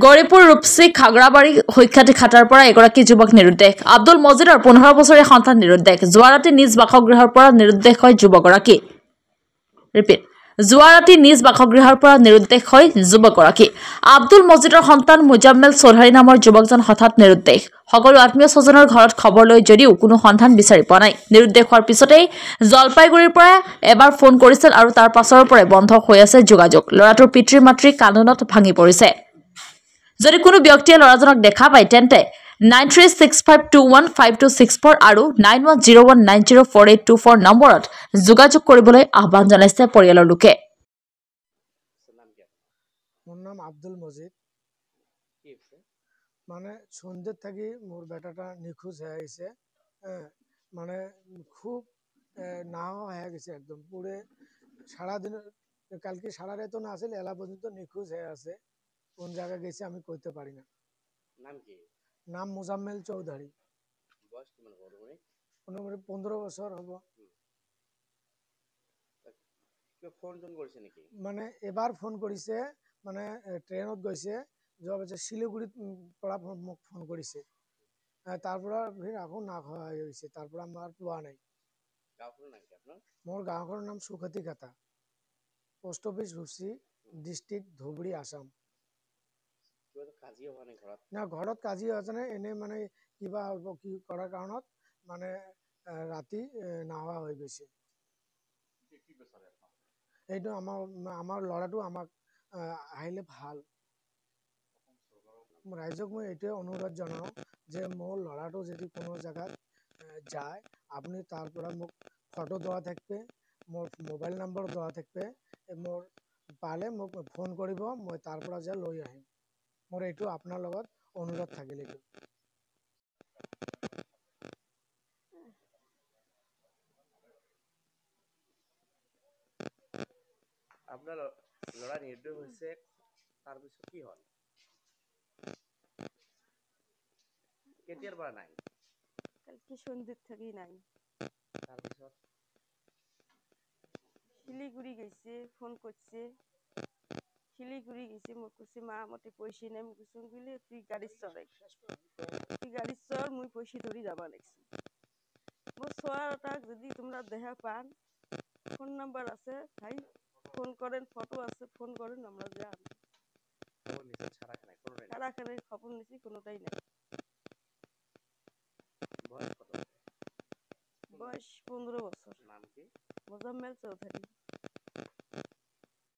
গৌৰীপুৰ ৰূপসী খাগৰাবাৰী হৈখাটি খাটাৰ পৰা এগৰাকী যুৱক নিৰুদ্দেশ। আব্দুল মজিদৰ 15 বছৰীয়া সন্তান নিৰুদ্দেশ। যোৱা ৰাতি নিজ বাসগৃহৰ পৰা নিৰুদ্দেশ হয় যুৱকগৰাকী। যোৱা ৰাতি নিজ বাসগৃহৰ পৰা নিৰুদ্দেশ হয় যুৱকগৰাকী। আব্দুল মজিদৰ সন্তান মুজাম্মেল চৌধাৰী নামৰ যুৱকজন হঠাৎ নিৰুদ্দেশ। সকলো আত্মীয় স্বজনৰ ঘৰত খবৰ লৈ যদিও কোনো সন্ধান বিচাৰি পোৱা নাই। নিৰুদ্দেশ হোৱাৰ পিছতেই জলপাইগুৰিৰ পৰা এবাৰ ফোন কৰিছিল আৰু তাৰ পাছৰ পৰাই বন্ধ হৈ আছে যোগাযোগ। ল'ৰাটোৰ পিতৃ মাতৃ কান্দোনত ভাঙি পৰিছে। যদি কোনো ব্যক্তিয়ে ল'ৰাজনক দেখা পায় তেন্তে 9365215264 আৰু 9101904824 নম্বৰত যোগাযোগ কৰিবলৈ আহ্বান জনাইছে পৰিয়ালৰ লোকে। মোৰ নাম আব্দুল মজিদ। মানে সন্ধ্যে থাকি মোর বেটাটা নিখোঁজ হয়ে গেছে। মানে খুব নাও হয়ে গেছে একদম পুরে সারাদিন কালকে সারা রাত না আসলে এলা পর্যন্ত নিখোঁজ হয়ে আছে। কোন জায়গায় গেছে আমি কইতে পারি না। নাম কি? নাম মুজাম্মেল চৌধুরী। বয়স কেমন বড় ভাই? 15 বছর হবো। ফোন টোন কৰিছে নেকি? মানে এবাৰ ফোন কৰিছে, মানে ট্ৰেইনত গৈছে, যোৱা পাছত শিলিগুড়িত পৰা মোক ফোন কৰিছে। তাৰ পৰা আকৌ নাখোৱা হৈ গৈছে, তাৰ পৰা আমাৰ পোৱা নাই। গাঁওখনৰ নাম কি আপোনাৰ? মোৰ গাঁওখনৰ নাম সুখতি ঘাটা, পোষ্ট অফিচ ৰূপসী, ডিষ্ট্ৰিক্ট ধুবুৰী, আসাম। কাজিয়া হোৱা নাই ঘৰত? না, ঘৰত কাজিয়া হৈছে নাই, এনে মানে কিবা কি কৰাৰ কাৰণত মানে ৰাতি নাহোৱা হৈ গৈছে। এইটো আমাৰ ল'ৰাটো আমাক আহিলে ভাল। ৰাইজক মই এইটোৱে অনুৰোধ জনাওঁ যে মোৰ ল'ৰাটো যদি কোনো জেগাত যায়, আপুনি তাৰ পৰা মোক ফটো দেওয়া থাকবে, মোৰ মোবাইল নাম্বাৰ দেওয়া থাকবে, মোৰ পালে মোক ফোন কৰিব, মই তাৰ পৰা যে লৈ আহিম। মোৰ এইটো আপোনাৰ লগত অনুৰোধ থাকিল। এইটো আপোনাৰ ল'ৰা নিৰ্দোষ হৈছে, তাৰপিছত কি হ'ল? কেতিয়াৰ পৰা নাই? কালকে সন্ধ্যে থাকি নাই। তাৰপিছত শিলিগুড়ি গেছে, ফোন করছে, শিলিগুড়ি গেছে, মোক কইছে মা মতে পয়সা নাই, মুই কইছি গেলে তুই গাড়ি চড়াই, তুই গাড়ি চড়, মুই পয়সা ধরি যাবা লাগছি। মোর ছোয়াটাক যদি তোমরা দেখা পান, ফোন নাম্বার আছে ভাই, ফোন করেন, ফটো আছে, ফোন করেন, আমরা যাই। সারাখানে খবর নিছি, কোনোটাই নাই। বয়স কত? বয়স 15 বছর। নাম কি? মুজাম্মেল চৌধুরী।